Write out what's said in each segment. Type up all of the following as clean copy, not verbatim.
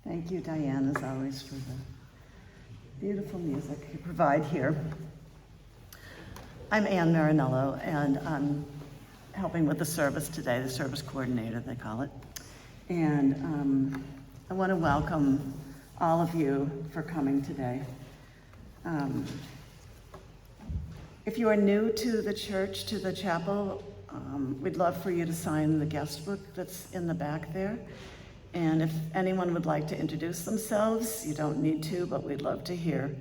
Thank you, Diane, as always, for the beautiful music you provide here. I'm Ann Marinello, and I'm helping with the service today, the service coordinator, they call it. And I want to welcome all of you for coming today. If you are new to the church, to the chapel, we'd love for you to sign the guest book that's in the back there. And if anyone would like to introduce themselves, you don't need to, but we'd love to hear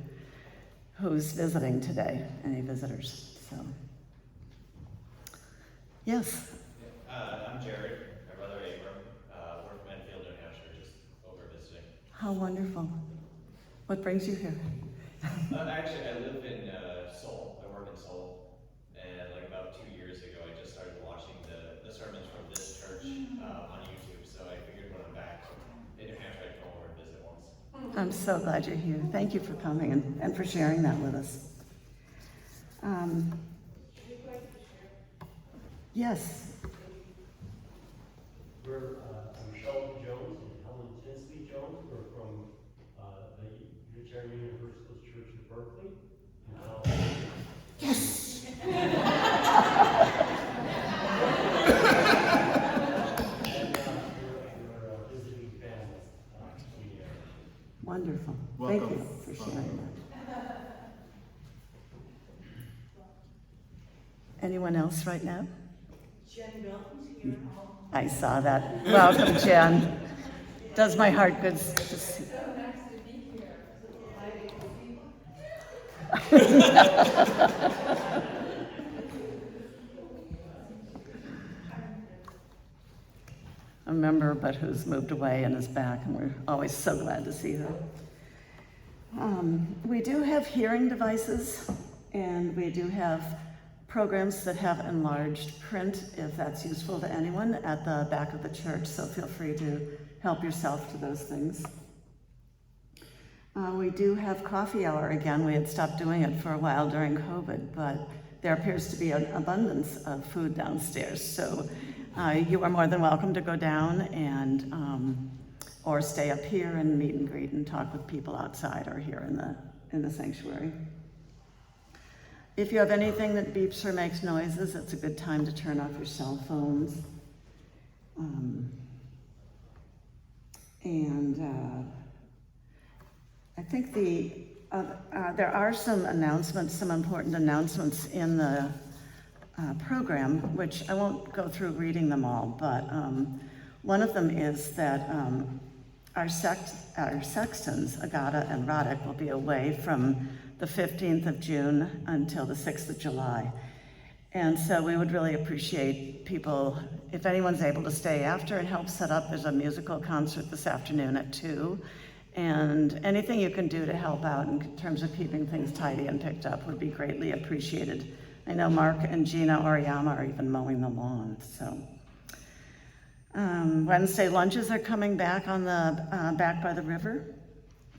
who's visiting today, any visitors. So, yes. I'm Jared, my brother Abram. We're from Enfield, New Hampshire, just over visiting. How wonderful. What brings you here? Actually, I live in Seoul. I work in Seoul. And like about 2 years ago, I just started watching the sermons from this church on YouTube. So I figured when I'm back in New Hampshire, I'd come over and visit once. I'm so glad you're here. Thank you for coming and for sharing that with us. Yes. We're Michelle Jones and Helen Tinsley Jones. We're from the Unitarian Universalist Church in Berkeley. Yes. And we're visiting families in the area. Wonderful. Welcome. Thank you for sharing that. Anyone else right now? Jen Belton's here. I saw that. Welcome, Jen. Does my heart good to see. So nice to be here. A member, but who's moved away and is back, and we're always so glad to see her. We do have hearing devices, and we do have programs that have enlarged print, if that's useful to anyone, at the back of the church, so feel free to help yourself to those things. We do have coffee hour again. We had stopped doing it for a while during COVID, but there appears to be an abundance of food downstairs, so you are more than welcome to go down and or stay up here and meet and greet and talk with people outside or here in the sanctuary. If you have anything that beeps or makes noises, it's a good time to turn off your cell phones. I think there are some announcements, some important announcements in the program, which I won't go through reading them all, but one of them is that our sextons, Agata and Roddick, will be away from the 15th of June until the 6th of July. And so we would really appreciate people, if anyone's able to stay after and help set up. There's a musical concert this afternoon at 2. And anything you can do to help out in terms of keeping things tidy and picked up would be greatly appreciated. I know Mark and Gina Oriyama are even mowing the lawn, so. Wednesday lunches are coming back on the back by the river,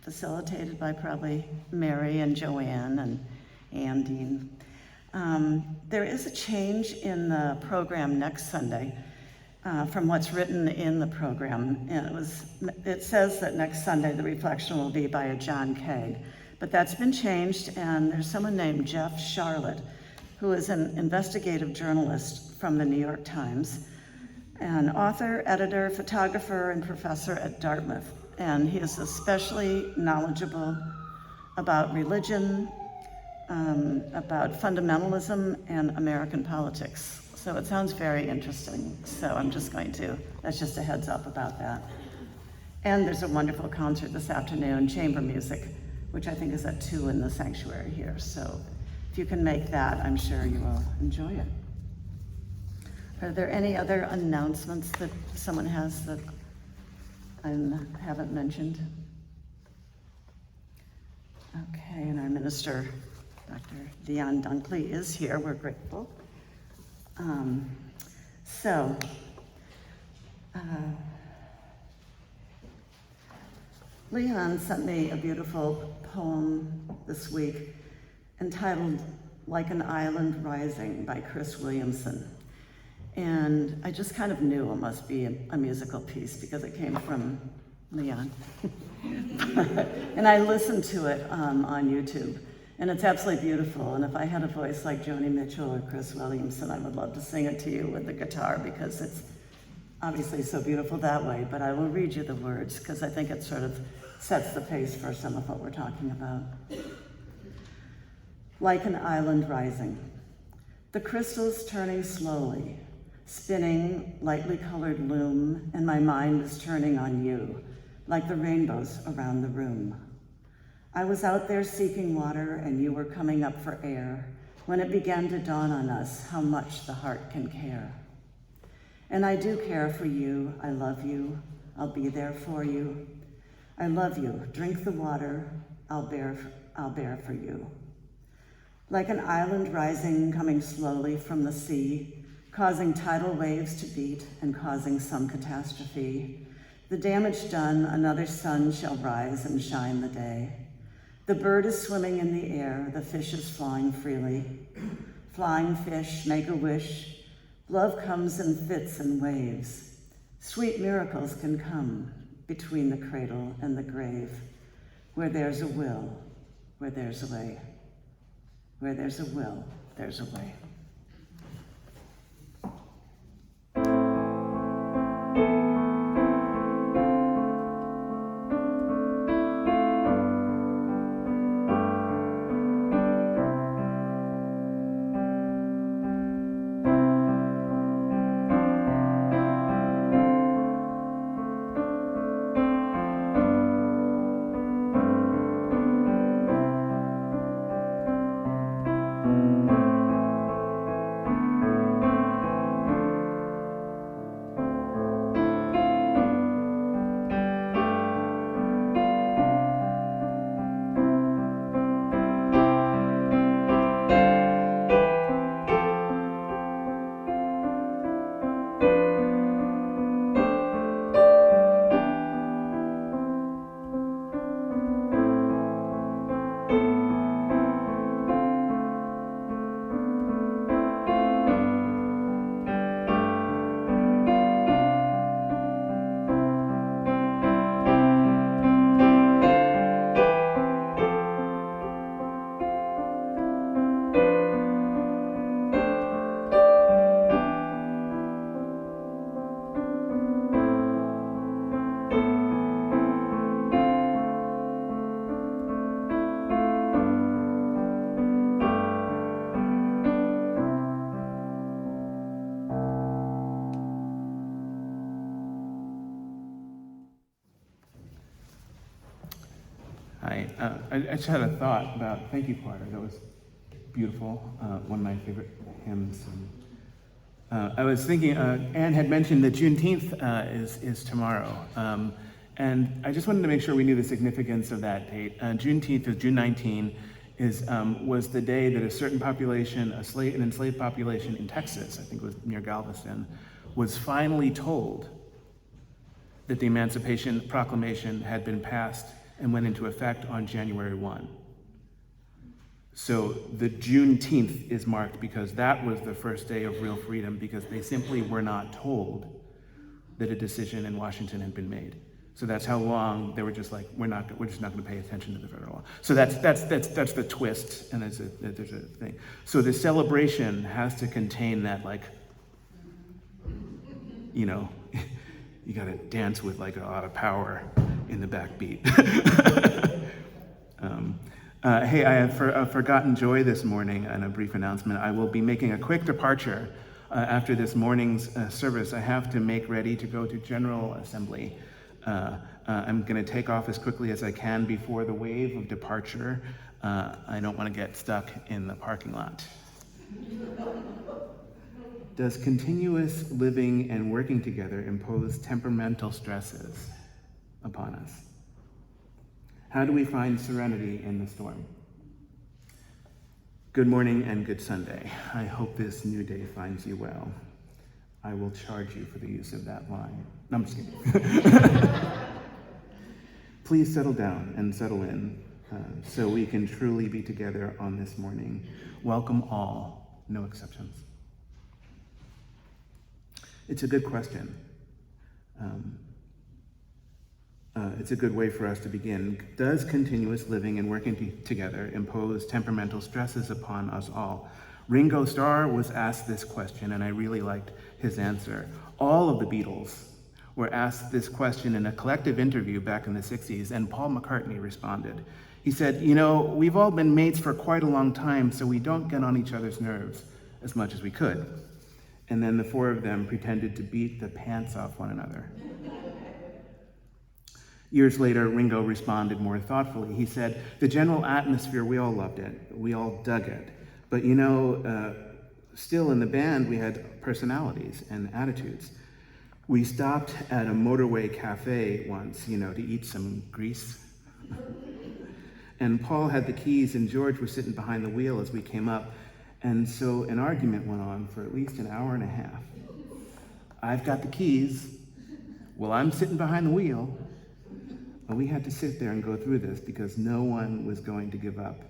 facilitated by probably Mary and Joanne and Andy. There is a change in the program next Sunday from what's written in the program. And it says that next Sunday the reflection will be by a John Kay, but that's been changed, and there's someone named Jeff Charlotte, who is an investigative journalist from the New York Times, an author, editor, photographer, and professor at Dartmouth. And he is especially knowledgeable about religion, about fundamentalism, and American politics. So it sounds very interesting. So that's just a heads up about that. And there's a wonderful concert this afternoon, chamber music, which I think is at 2 in the sanctuary here. So if you can make that, I'm sure you will enjoy it. Are there any other announcements that someone has that I haven't mentioned? Okay, and our minister, Dr. Dion Dunkley, is here. We're grateful. Leon sent me a beautiful poem this week entitled "Like an Island Rising" by Chris Williamson. And I just kind of knew it must be a musical piece because it came from Leon. And I listened to it on YouTube, and it's absolutely beautiful. And if I had a voice like Joni Mitchell or Chris Williamson, I would love to sing it to you with the guitar, because it's obviously so beautiful that way. But I will read you the words, because I think it sort of sets the pace for some of what we're talking about. Like an island rising, the crystals turning slowly, spinning lightly colored loom, and my mind is turning on you, like the rainbows around the room. I was out there seeking water, and you were coming up for air, when it began to dawn on us how much the heart can care. And I do care for you, I love you, I'll be there for you. I love you, drink the water, I'll bear for you. Like an island rising, coming slowly from the sea, causing tidal waves to beat and causing some catastrophe. The damage done, another sun shall rise and shine the day. The bird is swimming in the air, the fish is flying freely. Flying fish, make a wish. Love comes in fits and waves. Sweet miracles can come between the cradle and the grave. Where there's a will, where there's a way. Where there's a will, there's a way. I just had a thought about, thank you, choir, that was beautiful, one of my favorite hymns. I was thinking, Anne had mentioned that Juneteenth is tomorrow, and I just wanted to make sure we knew the significance of that date. Juneteenth is June 19, was the day that a certain population, an enslaved population in Texas, I think it was near Galveston, was finally told that the Emancipation Proclamation had been passed and went into effect on January 1. So the Juneteenth is marked because that was the first day of real freedom, because they simply were not told that a decision in Washington had been made. So that's how long they were just like, we're just not going to pay attention to the federal law. So that's the twist, and there's a thing. So the celebration has to contain that, like, you know, you got to dance with like a lot of power in the backbeat. Hey, I have forgotten joy this morning, and a brief announcement. I will be making a quick departure after this morning's service. I have to make ready to go to General Assembly. I'm going to take off as quickly as I can before the wave of departure. I don't want to get stuck in the parking lot. Does continuous living and working together impose temperamental stresses upon us? How do we find serenity in the storm? Good morning and good Sunday. I hope this new day finds you well. I will charge you for the use of that line. No, I'm just kidding. Please settle down and settle in so we can truly be together on this morning. Welcome all, no exceptions. it's a good way for us to begin. Does continuous living and working together impose temperamental stresses upon us all? Ringo Starr was asked this question, and I really liked his answer. All of the Beatles were asked this question in a collective interview back in the 60s, and Paul McCartney responded. He said, you know, we've all been mates for quite a long time, so we don't get on each other's nerves as much as we could. And then the four of them pretended to beat the pants off one another. Years later, Ringo responded more thoughtfully. He said, the general atmosphere, we all loved it. We all dug it. But you know, still in the band, we had personalities and attitudes. We stopped at a motorway cafe once, you know, to eat some grease. And Paul had the keys and George was sitting behind the wheel as we came up. And so an argument went on for at least an hour and a half. I've got the keys. Well, I'm sitting behind the wheel. And we had to sit there and go through this because no one was going to give up.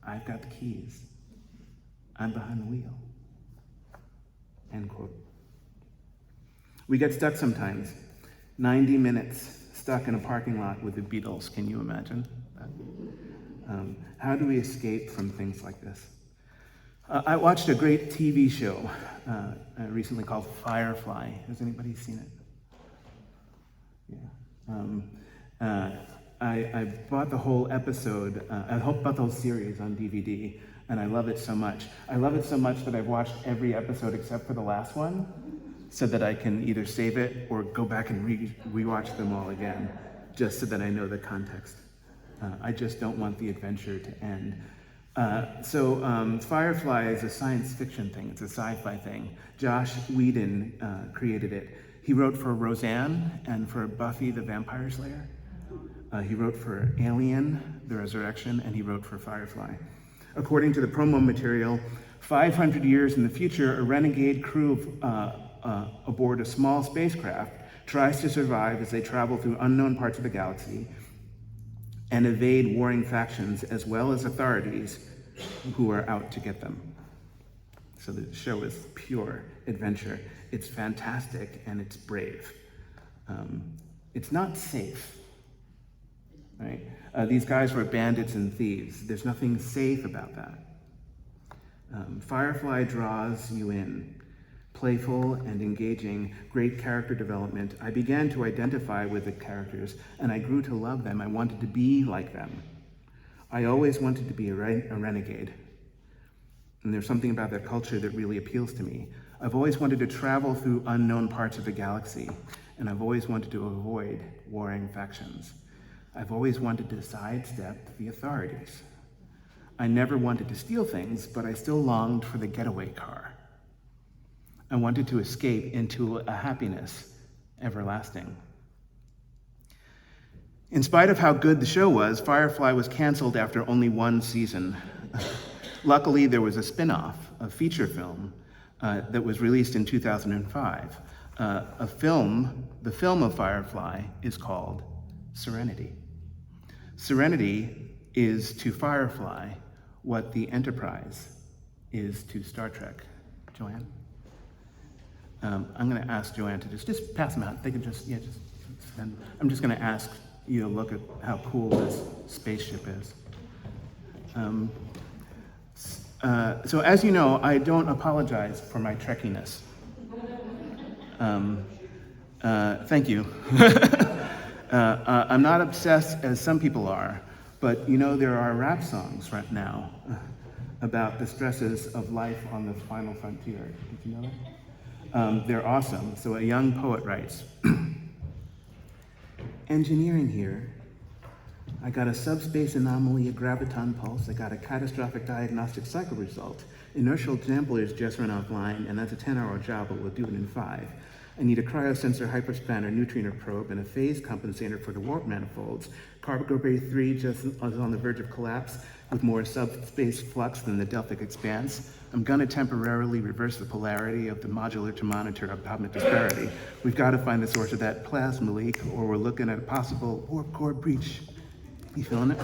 I've got the keys. I'm behind the wheel. End quote. We get stuck sometimes. 90 minutes stuck in a parking lot with the Beatles. Can you imagine that? How do we escape from things like this? I watched a great TV show recently called Firefly. Has anybody seen it? Yeah. I bought the whole episode, I bought the whole series on DVD, and I love it so much. I love it so much that I've watched every episode except for the last one, so that I can either save it or go back and rewatch them all again, just so that I know the context. I just don't want the adventure to end. Firefly is a science fiction thing. It's a sci-fi thing. Josh Whedon created it. He wrote for Roseanne and for Buffy the Vampire Slayer. He wrote for Alien, The Resurrection, and he wrote for Firefly. According to the promo material, 500 years in the future, a renegade crew aboard a small spacecraft tries to survive as they travel through unknown parts of the galaxy and evade warring factions as well as authorities who are out to get them. So the show is pure adventure. It's fantastic and it's brave. It's not safe, right? These guys were bandits and thieves. There's nothing safe about that. Firefly draws you in. Playful and engaging, great character development. I began to identify with the characters and I grew to love them. I wanted to be like them. I always wanted to be a renegade. And there's something about that culture that really appeals to me. I've always wanted to travel through unknown parts of the galaxy, and I've always wanted to avoid warring factions. I've always wanted to sidestep the authorities. I never wanted to steal things, but I still longed for the getaway car. I wanted to escape into a happiness everlasting. In spite of how good the show was, Firefly was canceled after only one season. Luckily, there was a spin-off, a feature film, that was released in 2005. The film of Firefly is called Serenity. Serenity is to Firefly what the Enterprise is to Star Trek. Joanne? I'm going to ask Joanne to just pass them out. They can just spend. I'm just going to ask you to look at how cool this spaceship is. So as you know, I don't apologize for my Trekkiness. Thank you. I'm not obsessed as some people are, but you know, there are rap songs right now about the stresses of life on the final frontier. Did you know that? They're awesome. So a young poet writes, engineering here. I got a subspace anomaly, a graviton pulse. I got a catastrophic diagnostic cycle result. Inertial samplers just run offline, and that's a 10-hour job, but we'll do it in 5. I need a cryosensor, hyperspanner, neutrino probe, and a phase compensator for the warp manifolds. Cargo Bay 3 just is on the verge of collapse with more subspace flux than the Delphic expanse. I'm gonna temporarily reverse the polarity of the modular to monitor atomic disparity. We've got to find the source of that plasma leak, or we're looking at a possible warp core breach. You feeling it?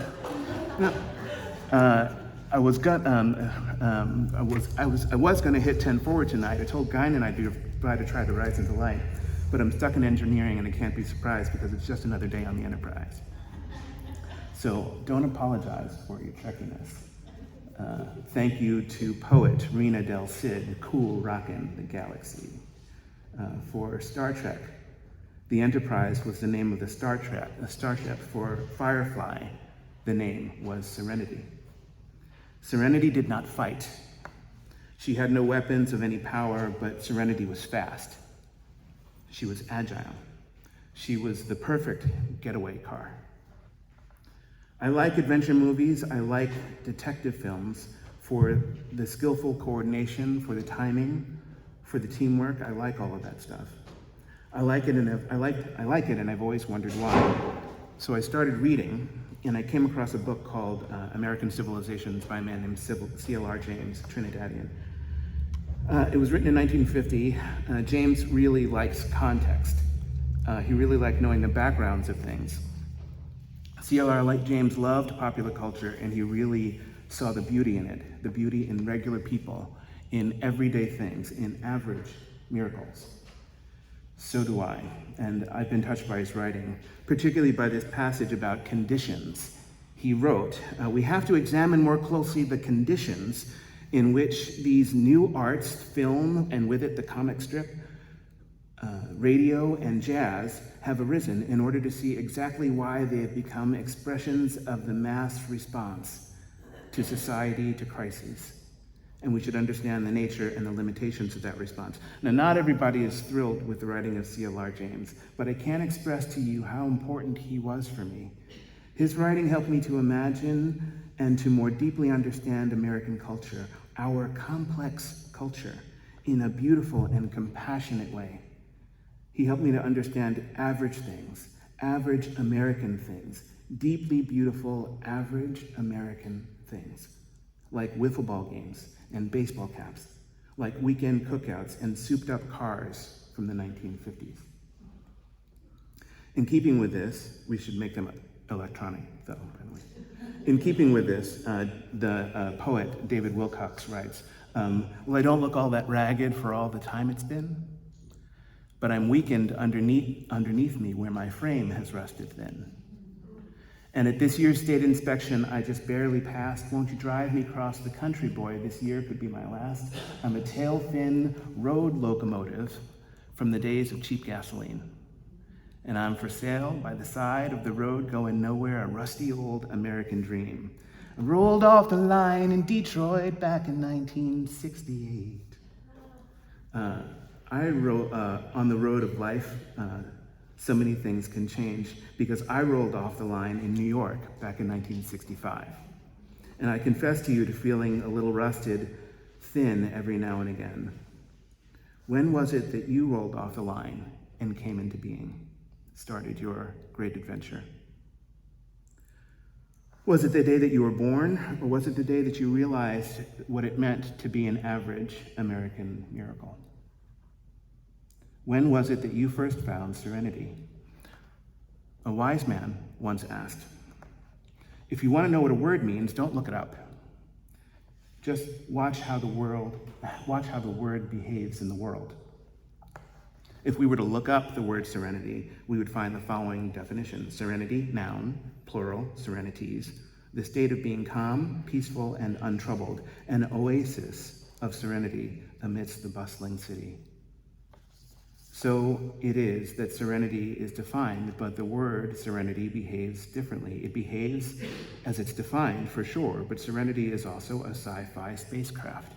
No. I was gonna hit 10 forward tonight. I told Guy and I to try to rise into light, but I'm stuck in engineering and I can't be surprised because it's just another day on the Enterprise. So don't apologize for your trekkiness. Thank you to poet Rena Del Cid, cool rockin' the galaxy. For Star Trek, the Enterprise was the name of the starship. For Firefly, the name was Serenity. Serenity did not fight. She had no weapons of any power, but Serenity was fast. She was agile. She was the perfect getaway car. I like adventure movies. I like detective films for the skillful coordination, for the timing, for the teamwork. I like all of that stuff. I like it, and I've always wondered why. So I started reading, and I came across a book called American Civilizations by a man named C.L.R. James, Trinidadian. It was written in 1950. James really likes context. He really liked knowing the backgrounds of things. C.L.R. James loved popular culture, and he really saw the beauty in it, the beauty in regular people, in everyday things, in average miracles. So do I, and I've been touched by his writing, particularly by this passage about conditions. He wrote, we have to examine more closely the conditions in which these new arts, film, and with it the comic strip, radio, and jazz have arisen in order to see exactly why they have become expressions of the mass response to society, to crises. And we should understand the nature and the limitations of that response. Now, not everybody is thrilled with the writing of C.L.R. James, but I can't express to you how important he was for me. His writing helped me to imagine and to more deeply understand American culture, our complex culture, in a beautiful and compassionate way. He helped me to understand average things, average American things, deeply beautiful average American things, like wiffle ball games and baseball caps, like weekend cookouts and souped up cars from the 1950s. In keeping with this, we should make them electronic though, by the way. In keeping with this, the poet David Wilcox writes, well, I don't look all that ragged for all the time it's been, but I'm weakened underneath me where my frame has rusted thin. And at this year's state inspection, I just barely passed. Won't you drive me across the country, boy? This year could be my last. I'm a tail-fin road locomotive from the days of cheap gasoline. And I'm for sale by the side of the road going nowhere, a rusty old American dream. I rolled off the line in Detroit back in 1968. I wrote on the road of life, so many things can change, because I rolled off the line in New York back in 1965. And I confess to you to feeling a little rusted, thin every now and again. When was it that you rolled off the line and came into being, started your great adventure? Was it the day that you were born, or was it the day that you realized what it meant to be an average American miracle? When was it that you first found serenity? A wise man once asked, if you want to know what a word means, don't look it up. Just watch how the word behaves in the world. If we were to look up the word serenity, we would find the following definition. Serenity, noun, plural, serenities, the state of being calm, peaceful, and untroubled, an oasis of serenity amidst the bustling city. So it is that serenity is defined, but the word serenity behaves differently. It behaves as it's defined, for sure, but serenity is also a sci-fi spacecraft.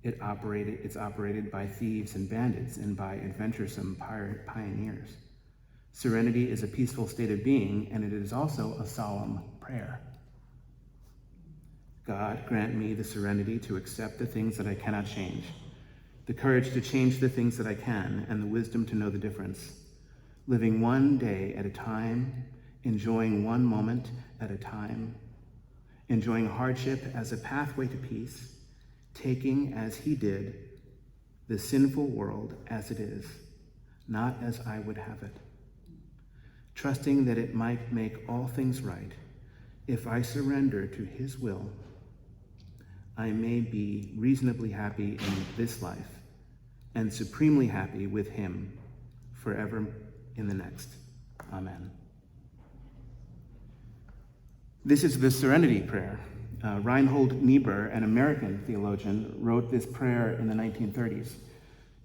It's operated by thieves and bandits and by adventuresome pioneers. Serenity is a peaceful state of being, and it is also a solemn prayer. God, grant me the serenity to accept the things that I cannot change, the courage to change the things that I can, and the wisdom to know the difference. Living one day at a time, enjoying one moment at a time, enjoying hardship as a pathway to peace, taking, as he did, the sinful world as it is, not as I would have it. Trusting that it might make all things right. If I surrender to his will, I may be reasonably happy in this life and supremely happy with him forever in the next. Amen. This is the Serenity prayer. Reinhold Niebuhr, an American theologian, wrote this prayer in the 1930s.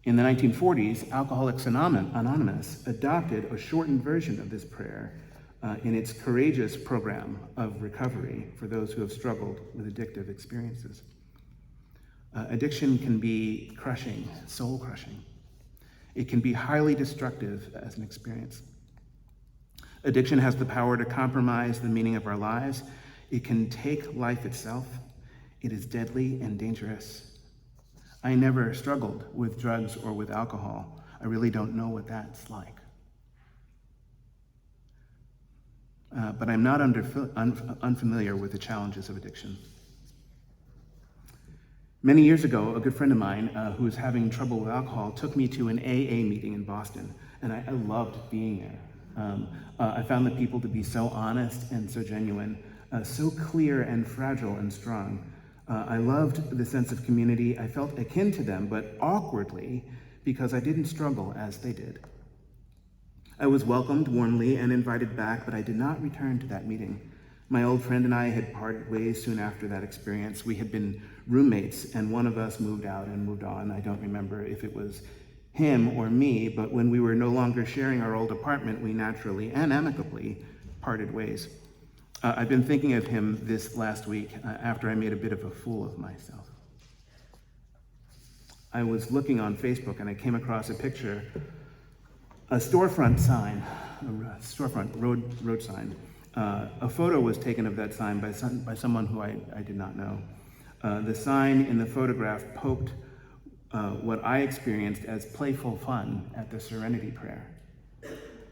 In the 1940s, Alcoholics Anonymous adopted a shortened version of this prayer in its courageous program of recovery for those who have struggled with addictive experiences. Addiction can be crushing, soul-crushing. It can be highly destructive as an experience. Addiction has the power to compromise the meaning of our lives. It can take life itself. It is deadly and dangerous. I never struggled with drugs or with alcohol. I really don't know what that's like. But I'm not unfamiliar with the challenges of addiction. Many years ago, a good friend of mine who was having trouble with alcohol took me to an AA meeting in Boston, and I loved being there. I found the people to be so honest and so genuine, so clear and fragile and strong. I loved the sense of community. I felt akin to them, but awkwardly, because I didn't struggle as they did. I was welcomed warmly and invited back, but I did not return to that meeting. My old friend and I had parted ways soon after that experience. We had been roommates, and one of us moved out and moved on. I don't remember if it was him or me, but when we were no longer sharing our old apartment, we naturally and amicably parted ways. I've been thinking of him this last week after I made a bit of a fool of myself. I was looking on Facebook and I came across a picture, a storefront sign, a storefront road sign. A photo was taken of that sign by someone who I did not know. The sign in the photograph poked what I experienced as playful fun at the Serenity prayer.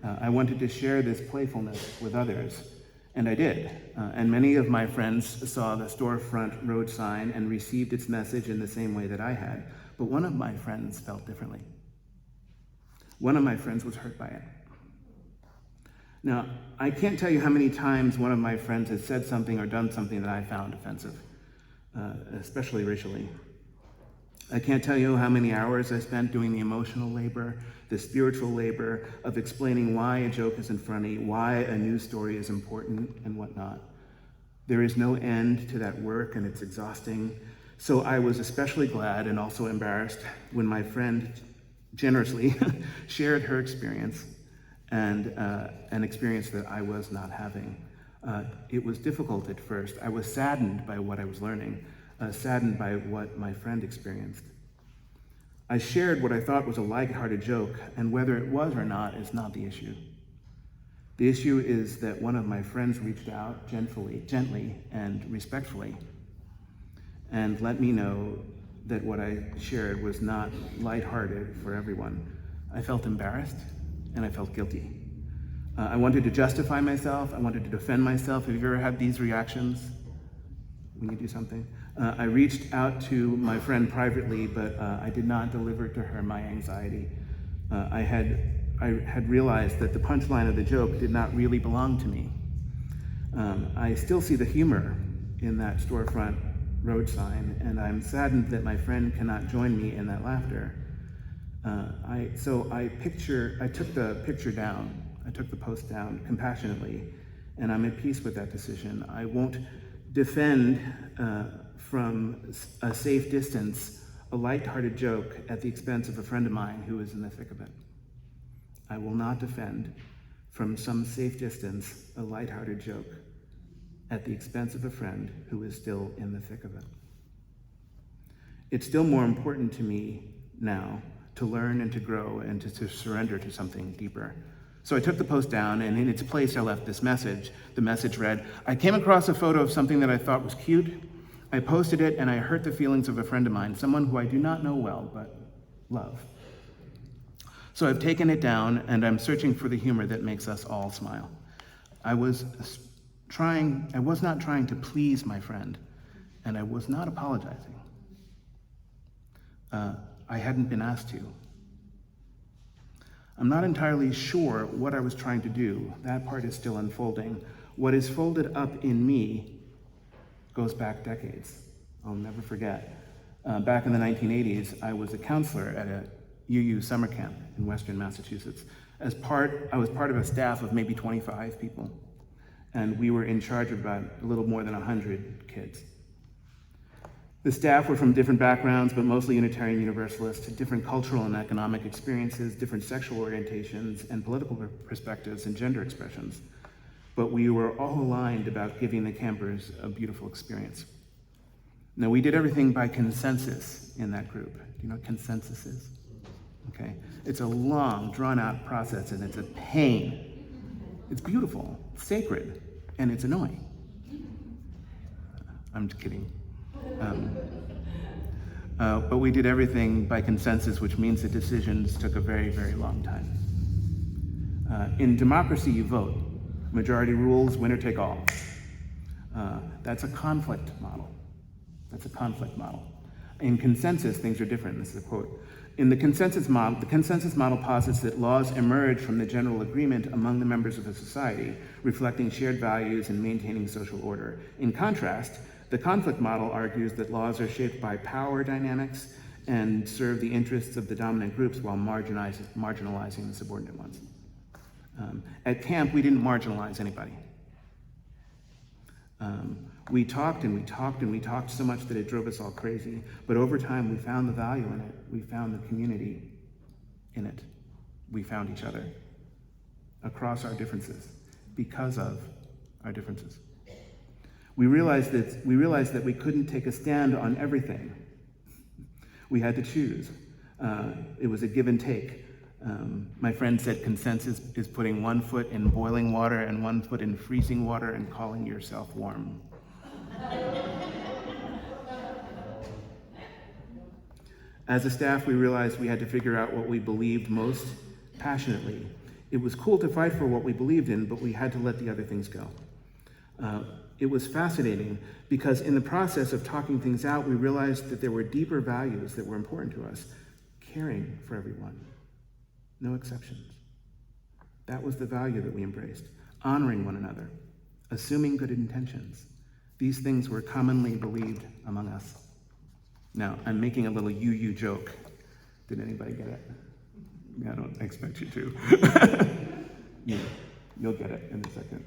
I wanted to share this playfulness with others, and I did. And many of my friends saw the storefront road sign and received its message in the same way that I had. But one of my friends felt differently. One of my friends was hurt by it. Now, I can't tell you how many times one of my friends has said something or done something that I found offensive, especially racially. I can't tell you how many hours I spent doing the emotional labor, the spiritual labor of explaining why a joke isn't funny, why a news story is important, and whatnot. There is no end to that work, and it's exhausting. So I was especially glad and also embarrassed when my friend generously shared her experience, and an experience that I was not having. It was difficult at first. I was saddened by what I was learning, saddened by what my friend experienced. I shared what I thought was a lighthearted joke, and whether it was or not is not the issue. The issue is that one of my friends reached out gently and respectfully, and let me know that what I shared was not lighthearted for everyone. I felt embarrassed, and I felt guilty. I wanted to justify myself. I wanted to defend myself. Have you ever had these reactions when you do something? I reached out to my friend privately, but I did not deliver to her my anxiety. I had realized that the punchline of the joke did not really belong to me. I still see the humor in that storefront road sign, and I'm saddened that my friend cannot join me in that laughter. I took the picture down. I took the post down compassionately, and I'm at peace with that decision. I won't defend from a safe distance a lighthearted joke at the expense of a friend of mine who is in the thick of it. I will not defend from some safe distance a lighthearted joke at the expense of a friend who is still in the thick of it. It's still more important to me now to learn and to grow and to surrender to something deeper. So I took the post down, and in its place I left this message. The message read, I came across a photo of something that I thought was cute. I posted it, and I hurt the feelings of a friend of mine, someone who I do not know well, but love. So I've taken it down, and I'm searching for the humor that makes us all smile. I was not trying to please my friend, and I was not apologizing. I hadn't been asked to. I'm not entirely sure what I was trying to do. That part is still unfolding. What is folded up in me goes back decades. I'll never forget. Back in the 1980s, I was a counselor at UU summer camp in Western Massachusetts. I was part of a staff of maybe 25 people, and we were in charge of about a little more than 100 kids. The staff were from different backgrounds, but mostly Unitarian Universalists, different cultural and economic experiences, different sexual orientations, and political perspectives and gender expressions. But we were all aligned about giving the campers a beautiful experience. Now, we did everything by consensus in that group. Do you know what consensus is? Okay. It's a long, drawn-out process, and it's a pain. It's beautiful, it's sacred, and it's annoying. I'm just kidding. But we did everything by consensus, which means the decisions took a very, very long time. In democracy, you vote. Majority rules, winner take all. That's a conflict model. That's a conflict model. In consensus, things are different. This is a quote. In the consensus model posits that laws emerge from the general agreement among the members of a society, reflecting shared values and maintaining social order. In contrast, the conflict model argues that laws are shaped by power dynamics and serve the interests of the dominant groups while marginalizing the subordinate ones. At camp, we didn't marginalize anybody. We talked and we talked and we talked so much that it drove us all crazy. But over time, we found the value in it. We found the community in it. We found each other across our differences because of our differences. We realized that we couldn't take a stand on everything. We had to choose. It was a give and take. My friend said consensus is putting one foot in boiling water and one foot in freezing water and calling yourself warm. As a staff, we realized we had to figure out what we believed most passionately. It was cool to fight for what we believed in, but we had to let the other things go. It was fascinating because in the process of talking things out, we realized that there were deeper values that were important to us. Caring for everyone, no exceptions. That was the value that we embraced. Honoring one another, assuming good intentions. These things were commonly believed among us. Now, I'm making a little UU joke. Did anybody get it? I don't expect you to. You'll get it in a second.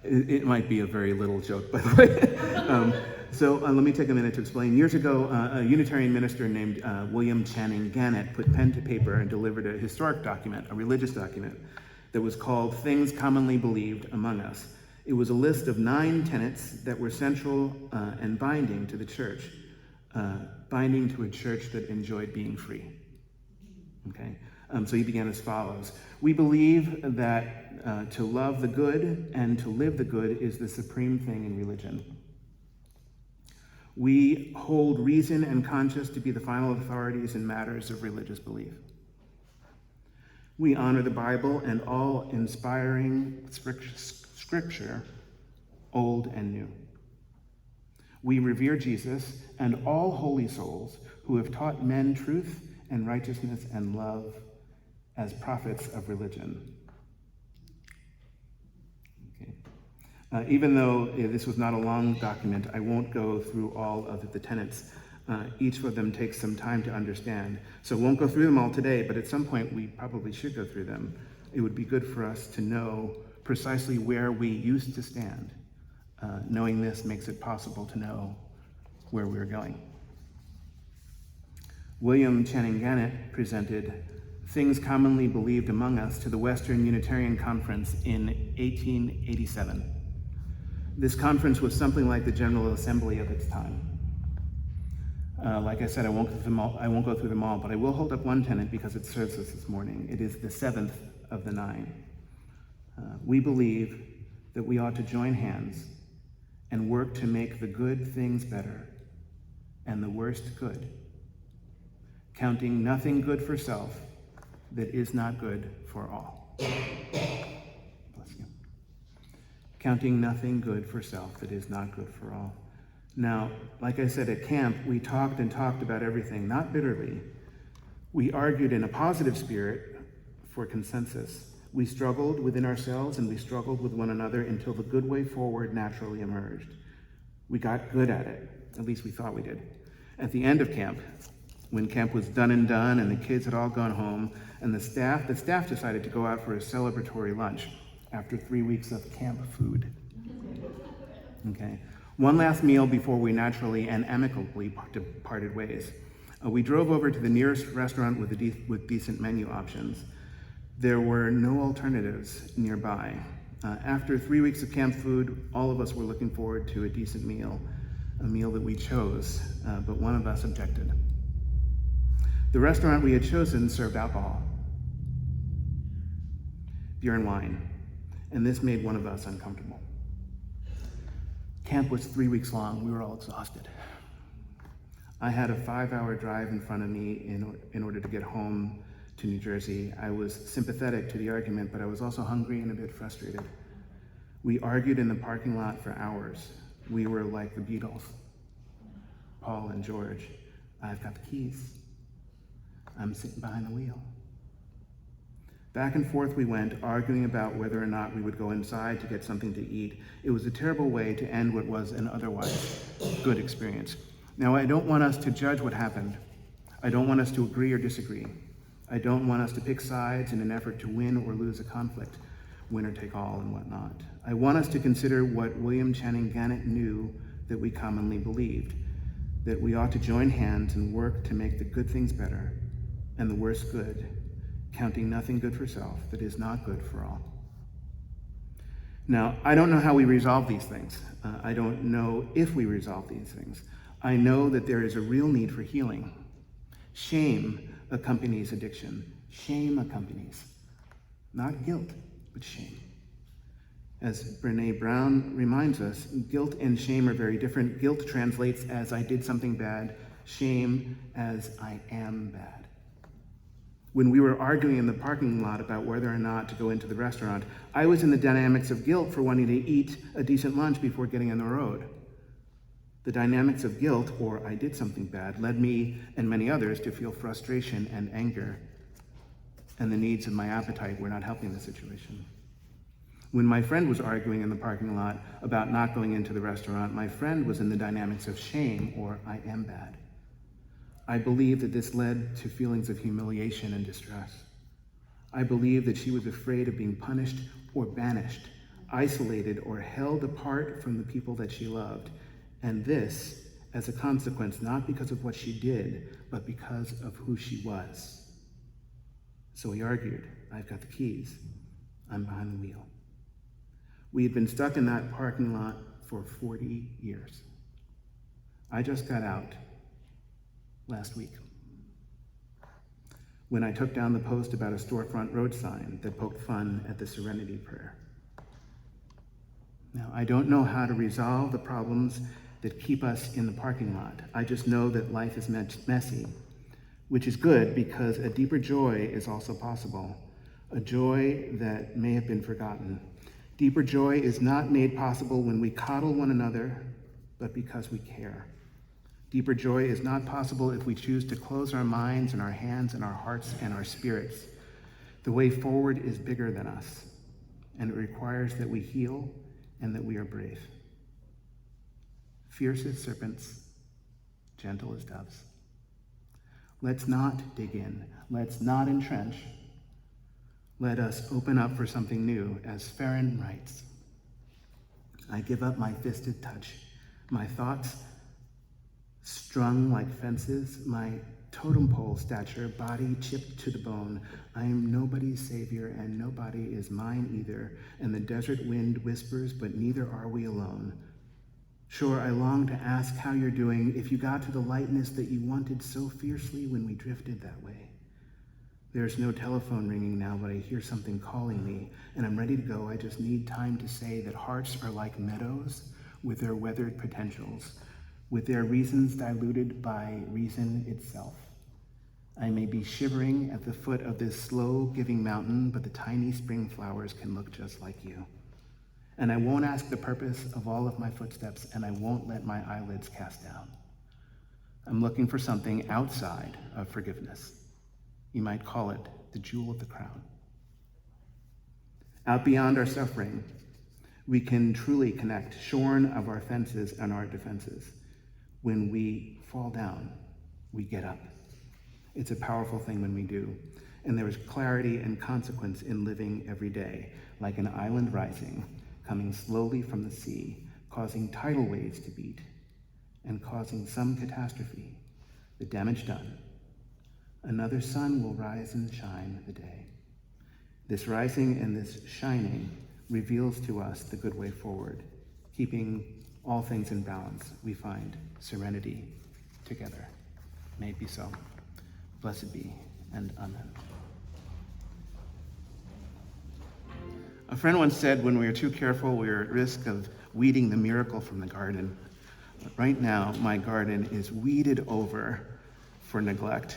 It might be a very little joke, by the way. So let me take a minute to explain. Years ago, a Unitarian minister named William Channing Gannett put pen to paper and delivered a historic document, a religious document, that was called Things Commonly Believed Among Us. It was a list of 9 tenets that were central and binding to the church, binding to a church that enjoyed being free. Okay? So he began as follows. We believe that to love the good and to live the good is the supreme thing in religion. We hold reason and conscience to be the final authorities in matters of religious belief. We honor the Bible and all inspiring scripture, old and new. We revere Jesus and all holy souls who have taught men truth and righteousness and love as prophets of religion. Okay. Even though this was not a long document, I won't go through all of the tenets. Each of them takes some time to understand. So won't go through them all today, but at some point we probably should go through them. It would be good for us to know precisely where we used to stand. Knowing this makes it possible to know where we're going. William Channing Gannett presented Things Commonly Believed Among Us to the Western Unitarian Conference in 1887. This conference was something like the General Assembly of its time. Like I said, I won't go through them all, but I will hold up one tenet because it serves us this morning. It is the 7th of the 9. We believe that we ought to join hands and work to make the good things better and the worst good, counting nothing good for self that is not good for all. Bless you. Counting nothing good for self that is not good for all. Now, like I said, at camp, we talked and talked about everything, not bitterly. We argued in a positive spirit for consensus. We struggled within ourselves and we struggled with one another until the good way forward naturally emerged. We got good at it, at least we thought we did. At the end of camp, when camp was done and the kids had all gone home, and the staff decided to go out for a celebratory lunch after 3 weeks of camp food. Okay. One last meal before we naturally and amicably parted ways. We drove over to the nearest restaurant with decent menu options. There were no alternatives nearby. After 3 weeks of camp food, all of us were looking forward to a decent meal, a meal that we chose, but one of us objected. The restaurant we had chosen served alcohol, beer and wine, and this made one of us uncomfortable. Camp was 3 weeks long. We were all exhausted. I had a 5-hour drive in front of me in order to get home to New Jersey. I was sympathetic to the argument, but I was also hungry and a bit frustrated. We argued in the parking lot for hours. We were like the Beatles, Paul and George. I've got the keys. I'm sitting behind the wheel. Back and forth we went, arguing about whether or not we would go inside to get something to eat. It was a terrible way to end what was an otherwise good experience. Now, I don't want us to judge what happened. I don't want us to agree or disagree. I don't want us to pick sides in an effort to win or lose a conflict, winner take all and whatnot. I want us to consider what William Channing Gannett knew that we commonly believed, that we ought to join hands and work to make the good things better and the worse good, counting nothing good for self that is not good for all. Now, I don't know how we resolve these things. I don't know if we resolve these things. I know that there is a real need for healing. Shame accompanies addiction. Shame accompanies, not guilt, but shame. As Brené Brown reminds us, guilt and shame are very different. Guilt translates as I did something bad, shame as I am bad. When we were arguing in the parking lot about whether or not to go into the restaurant, I was in the dynamics of guilt for wanting to eat a decent lunch before getting on the road. The dynamics of guilt, or I did something bad, led me and many others to feel frustration and anger, and the needs of my appetite were not helping the situation. When my friend was arguing in the parking lot about not going into the restaurant, my friend was in the dynamics of shame, or I am bad. I believe that this led to feelings of humiliation and distress. I believe that she was afraid of being punished or banished, isolated or held apart from the people that she loved. And this as a consequence, not because of what she did, but because of who she was. So we argued. I've got the keys. I'm behind the wheel. We had been stuck in that parking lot for 40 years. I just got out last week when I took down the post about a storefront road sign that poked fun at the Serenity prayer. Now, I don't know how to resolve the problems that keep us in the parking lot. I just know that life is messy, which is good because a deeper joy is also possible, a joy that may have been forgotten. Deeper joy is not made possible when we coddle one another, but because we care. Deeper joy is not possible if we choose to close our minds and our hands and our hearts and our spirits. The way forward is bigger than us, and it requires that we heal and that we are brave. Fierce as serpents, gentle as doves. Let's not dig in. Let's not entrench. Let us open up for something new, as Farron writes. I give up my fisted touch, my thoughts strung like fences, my totem pole stature, body chipped to the bone. I am nobody's savior, and nobody is mine either, and the desert wind whispers, but neither are we alone. Sure, I long to ask how you're doing, if you got to the lightness that you wanted so fiercely when we drifted that way. There's no telephone ringing now, but I hear something calling me, and I'm ready to go. I just need time to say that hearts are like meadows with their weathered potentials, with their reasons diluted by reason itself. I may be shivering at the foot of this slow-giving mountain, but the tiny spring flowers can look just like you. And I won't ask the purpose of all of my footsteps, and I won't let my eyelids cast down. I'm looking for something outside of forgiveness. You might call it the jewel of the crown. Out beyond our suffering, we can truly connect, shorn of our fences and our defenses. When we fall down, we get up. It's a powerful thing when we do. And there is clarity and consequence in living every day, like an island rising, coming slowly from the sea, causing tidal waves to beat, and causing some catastrophe, the damage done. Another sun will rise and shine the day. This rising and this shining reveals to us the good way forward. Keeping all things in balance, we find serenity together. May it be so. Blessed be, and amen. A friend once said, when we are too careful, we are at risk of weeding the miracle from the garden. But right now, my garden is weeded over for neglect,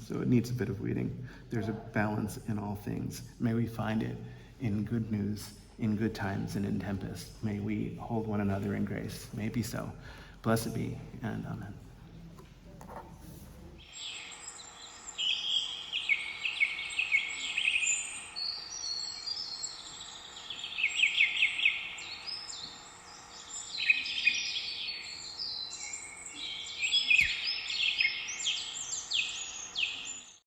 so it needs a bit of weeding. There's a balance in all things. May we find it in good news, in good times, and in tempest. May we hold one another in grace. May it be so. Blessed be, and amen.